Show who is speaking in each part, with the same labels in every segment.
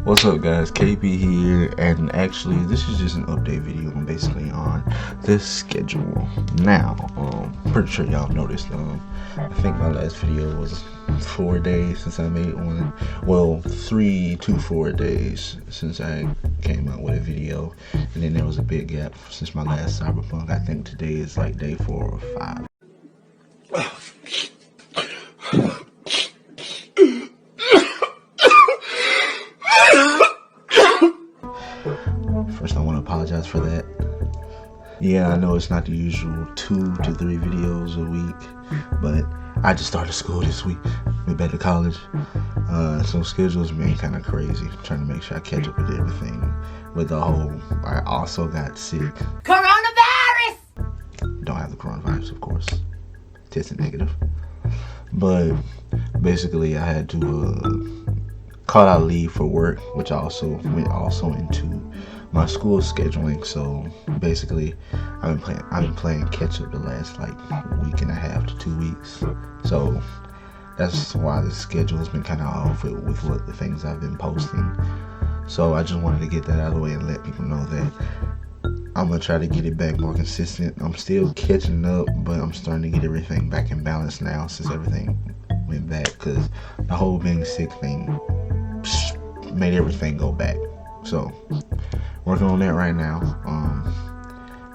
Speaker 1: What's up, guys? KB here, and actually this is just an update video basically on the schedule. Now, pretty sure y'all noticed, I think my last video was 4 days since I made one. Well, 3 to 4 days since I came out with a video, and then there was a big gap since my last Cyberpunk. I think today is like day 4 or 5. First, I want to apologize for that. Yeah, I know it's not the usual 2 to 3 videos a week, but I just started school this week. Went back to college, so schedule's been kind of crazy. Trying to make sure I catch up with everything. With the whole, I also got sick.
Speaker 2: Coronavirus!
Speaker 1: Don't have the coronavirus, of course. Tested negative. But basically, I had to call out leave for work, which also went into my school scheduling. So basically, I've been playing catch up the last like week and a half to 2 weeks. So that's why the schedule has been kind of off with what the things I've been posting. So I just wanted to get that out of the way and let people know that I'm gonna try to get it back more consistent. I'm still catching up, but I'm starting to get everything back in balance now since everything went back, because the whole being sick thing made everything go back. So working on that right now.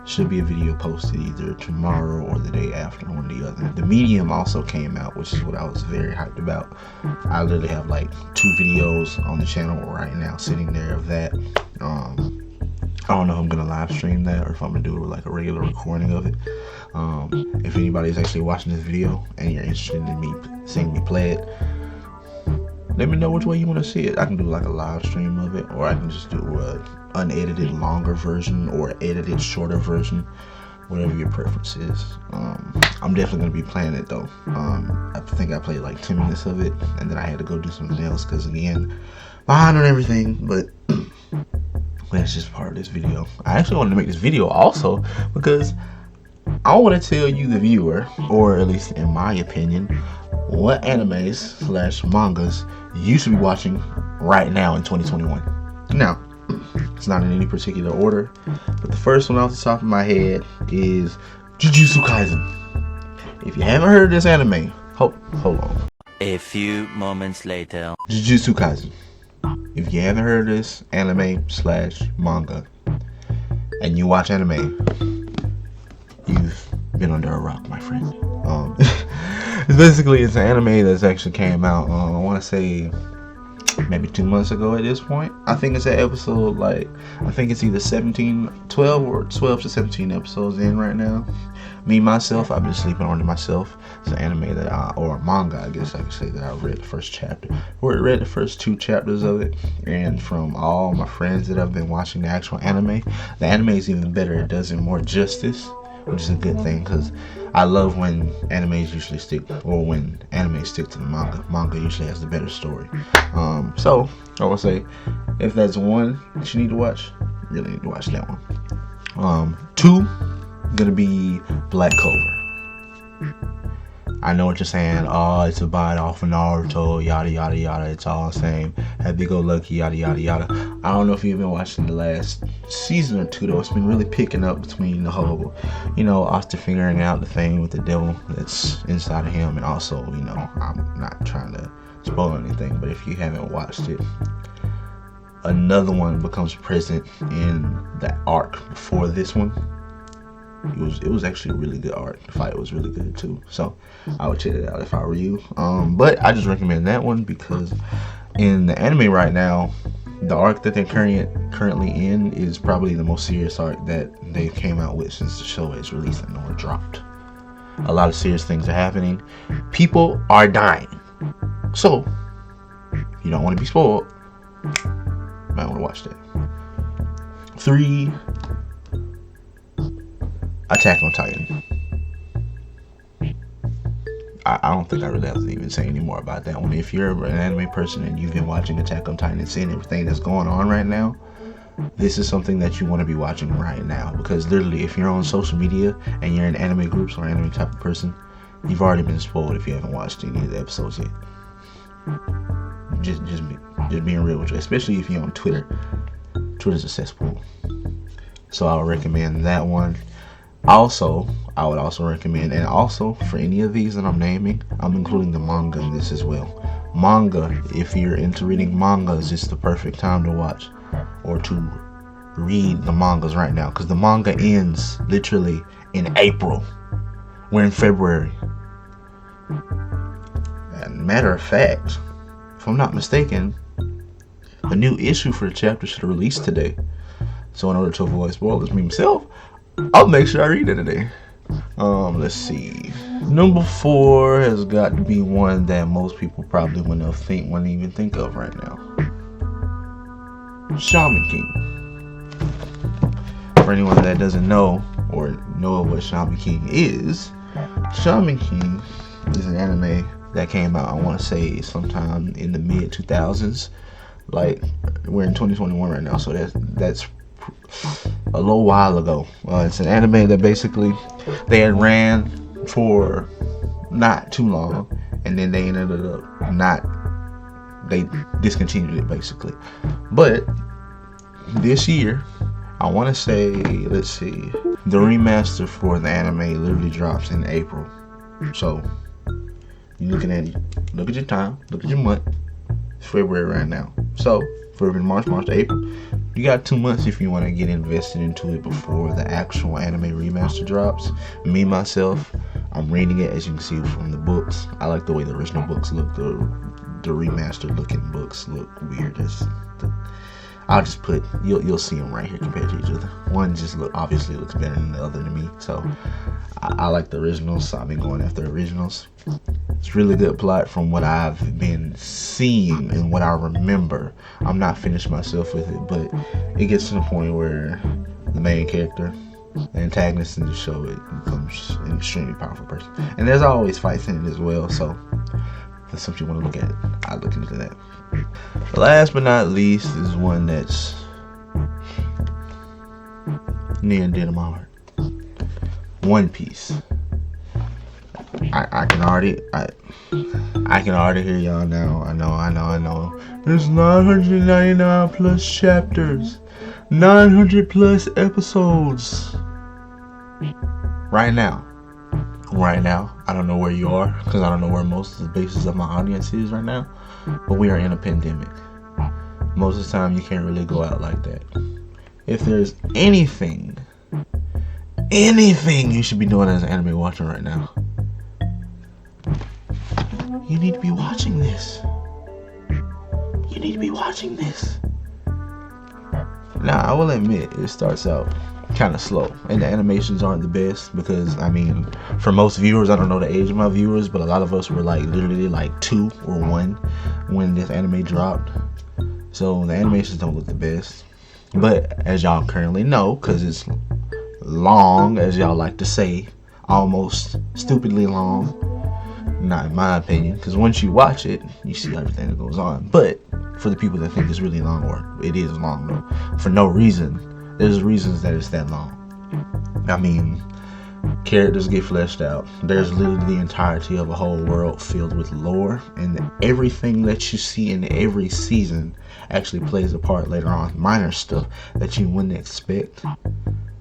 Speaker 1: Should be a video posted either tomorrow or the day after, one or the other. The Medium also came out, which is what I was very hyped about. I literally have like 2 videos on the channel right now sitting there of that. I don't know if I'm gonna live stream that or if I'm gonna do like a regular recording of it. If anybody's actually watching this video and you're interested in me seeing me play it, let me know which way you want to see it. I can do like a live stream of it, or I can just do a unedited longer version or edited shorter version, whatever your preference is. I'm definitely going to be playing it though. I think I played like 10 minutes of it, and then I had to go do something else because again, behind on everything, but that's just part of this video. I actually wanted to make this video also because I want to tell you, the viewer, or at least in my opinion, what animes / mangas you should be watching right now in 2021. Now, it's not in any particular order, but the first one off the top of my head is Jujutsu Kaisen. If you haven't heard of this anime, hold on.
Speaker 3: A few moments later.
Speaker 1: Jujutsu Kaisen. If you haven't heard of this anime / manga, and you watch anime, you've been under a rock, my friend. It's an anime that's actually came out, I want to say maybe 2 months ago at this point. I think it's at episode, like, I think it's either 12 or 12 to 17 episodes in right now. Me, myself, I've been sleeping on it myself. It's an anime that or a manga, I guess I could say, that I read the first chapter. I read the first 2 chapters of it, and from all my friends that have been watching the actual anime, the anime is even better. It does it more justice, which is a good thing, because I love when animes usually stick, or when animes stick to the manga. Manga usually has the better story. So I will say, if that's one that you need to watch, you really need to watch that one. 2, gonna be Black Clover. I know what you're saying. Oh, it's a bite off of Naruto, yada yada yada. It's all the same. Happy-go-lucky, yada yada yada. I don't know if you've been watching the last season or 2 though. It's been really picking up between the whole, Asta figuring out the thing with the devil that's inside of him, and also, I'm not trying to spoil anything, but if you haven't watched it, another one becomes present in the arc before this one. It was actually a really good arc. The fight was really good too, so I would check it out if I were you. But I just recommend that one because in the anime right now, the arc that they're currently in is probably the most serious arc that they came out with since the show is released and or dropped. A lot of serious things are happening. People are dying. So if you don't want to be spoiled, you might want to watch that. 3, Attack on Titan. I don't think I really have to even say any more about that one. If you're an anime person and you've been watching Attack on Titan and seeing everything that's going on right now, this is something that you want to be watching right now, because literally if you're on social media and you're in anime groups or anime type of person, you've already been spoiled if you haven't watched any of the episodes yet. Just being real with you, especially if you're on Twitter. Twitter's a cesspool. So I would recommend that one. Also, I would also recommend, and also for any of these that I'm naming, I'm including the manga in this as well. Manga, if you're into reading mangas, it's the perfect time to watch or to read the mangas right now, because the manga ends literally in April. We're in February. And matter of fact, if I'm not mistaken, the new issue for the chapter should have released today. So in order to avoid spoilers, me myself, I'll make sure I read it today. Let's see. Number 4 has got to be one that most people probably wouldn't even think of right now. Shaman King. For anyone that doesn't know or know what Shaman King is, Shaman King is an anime that came out, I want to say, sometime in the mid 2000s. Like, we're in 2021 right now, so that's a little while ago. It's an anime that basically they had ran for not too long, and then they ended up they discontinued it basically. But this year, I want to say, let's see, the remaster for the anime literally drops in April. So you're look at your time, look at your month. It's February right now. So February, March, April. You got 2 months if you want to get invested into it before the actual anime remaster drops. Me, myself, I'm reading it, as you can see from the books. I like the way the original books look. The remastered looking books look weird. I'll just put, you'll see them right here compared to each other. One just obviously looks better than the other to me. So I like the originals, so I've been going after originals. It's really good plot from what I've been seeing and what I remember. I'm not finished myself with it, but it gets to the point where the main character, the antagonist in the show, it becomes an extremely powerful person. And there's always fights in it as well, so if that's something you want to look at, I'll look into that. Last but not least is one that's near and dear to my heart. One Piece. I can already hear y'all now. I know. There's 999 plus chapters, 900 plus episodes. Right now, I don't know where you are, because I don't know where most of the basis of my audience is right now. But we are in a pandemic. Most of the time, you can't really go out like that. If there's anything you should be doing as an anime watcher right now, you need to be watching this. Now, I will admit, it starts out kind of slow, and the animations aren't the best, because, I mean, for most viewers, I don't know the age of my viewers, but a lot of us were literally 2 or 1 when this anime dropped. So the animations don't look the best. But as y'all currently know, because it's long, as y'all like to say, almost stupidly long. Not in my opinion, because once you watch it, you see everything that goes on. But for the people that think it's really long, or it is long though, for no reason, there's reasons that it's that long. I mean, characters get fleshed out. There's literally the entirety of a whole world filled with lore, and everything that you see in every season actually plays a part later on. Minor stuff that you wouldn't expect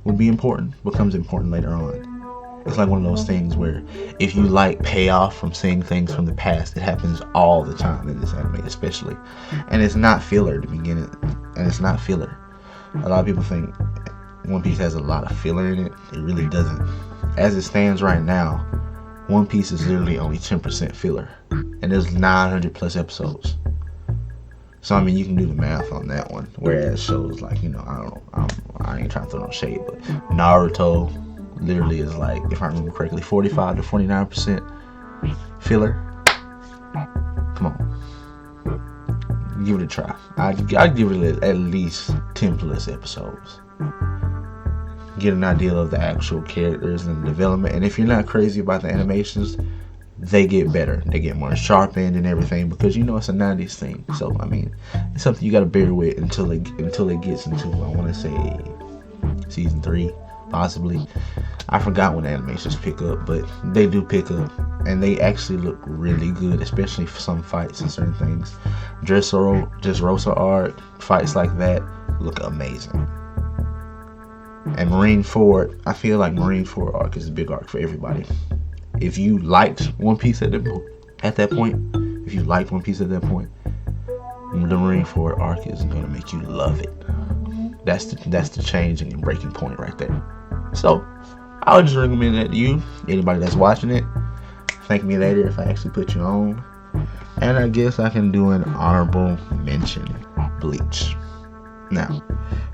Speaker 1: would be important becomes important later on. It's like one of those things where if you like payoff from seeing things from the past, it happens all the time in this anime especially. And it's not filler to begin it. And it's not filler. A lot of people think One Piece has a lot of filler in it. It really doesn't. As it stands right now, One Piece is literally only 10% filler. And there's 900 plus episodes. So I mean, you can do the math on that one. Whereas shows like, I don't know, I ain't trying to throw no shade, but Naruto literally is like, if I remember correctly, 45 to 49% filler. Come on, give it a try. I'd give it at least 10 plus episodes. Get an idea of the actual characters and the development. And if you're not crazy about the animations, they get better. They get more sharpened and everything, because it's a 90s thing. So I mean, it's something you gotta bear with until it gets into, I want to say, season 3 possibly. I forgot when animations pick up, but they do pick up, and they actually look really good, especially for some fights and certain things. Dressrosa arc, fights like that look amazing. And Marineford, I feel like Marineford arc is a big arc for everybody. If you liked One Piece at that point, if you liked One Piece at that point, the Marineford arc is gonna make you love it. That's the changing and breaking point right there. So I would just recommend that to you. Anybody that's watching it, thank me later if I actually put you on. And I guess I can do an honorable mention. Bleach. Now,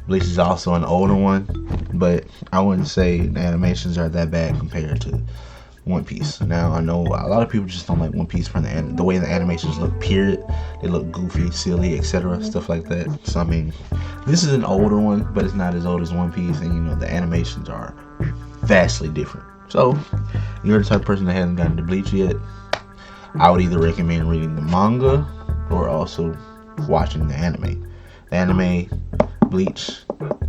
Speaker 1: Bleach is also an older one, but I wouldn't say the animations are that bad compared to One Piece. Now, I know a lot of people just don't like One Piece from the way the animations look, period. They look goofy, silly, etc., stuff like that. So, I mean, this is an older one, but it's not as old as One Piece, and, you know, the animations are vastly different. So, you're the type of person that hasn't gotten to Bleach yet, I would either recommend reading the manga or also watching the anime. The anime, Bleach,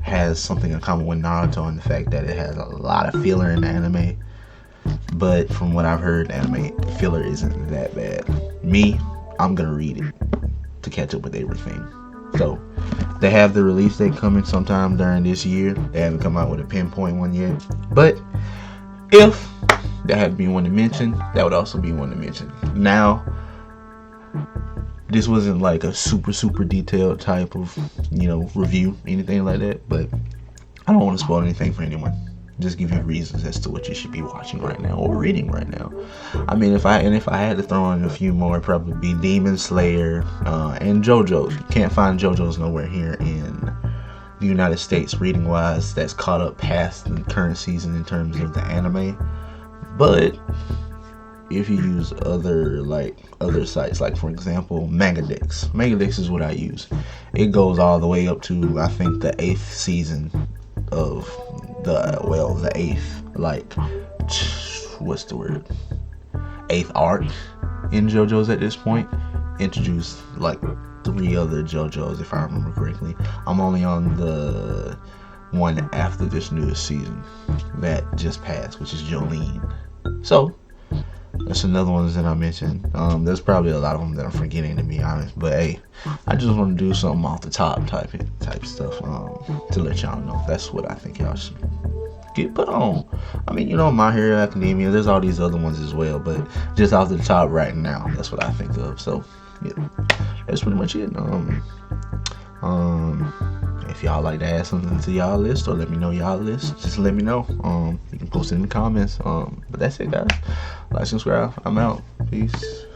Speaker 1: has something in common with Naruto in the fact that it has a lot of filler in the anime. But from what I've heard, anime filler isn't that bad. Me, I'm gonna read it to catch up with everything. So, they have the release date coming sometime during this year. They haven't come out with a pinpoint one yet. But if that had to be one to mention, that would also be one to mention. Now, this wasn't like a super detailed type of, review, anything like that. But I don't want to spoil anything for anyone. Just give you reasons as to what you should be watching right now or reading right now. I mean, if I had to throw in a few more, it'd probably be Demon Slayer and JoJo's. You can't find JoJo's nowhere here in the United States, reading wise. That's caught up past the current season in terms of the anime. But if you use other sites, like for example Mangadex is what I use. It goes all the way up to, I think, the 8th season of the 8th, what's the word, 8th arc in JoJo's at this point. Introduced like 3 other JoJo's, if I remember correctly. I'm only on the one after this newest season that just passed, which is Jolene. So that's another one that I mentioned. There's probably a lot of them that I'm forgetting, to be honest. But hey, I just want to do something off the top type stuff to let y'all know. That's what I think y'all should get put on. I mean, My Hero Academia. There's all these other ones as well, but just off the top right now, that's what I think of. So yeah, that's pretty much it. If y'all like to add something to y'all list or let me know y'all list, just let me know. You can post it in the comments. But that's it, guys. Like, subscribe. I'm out. Peace.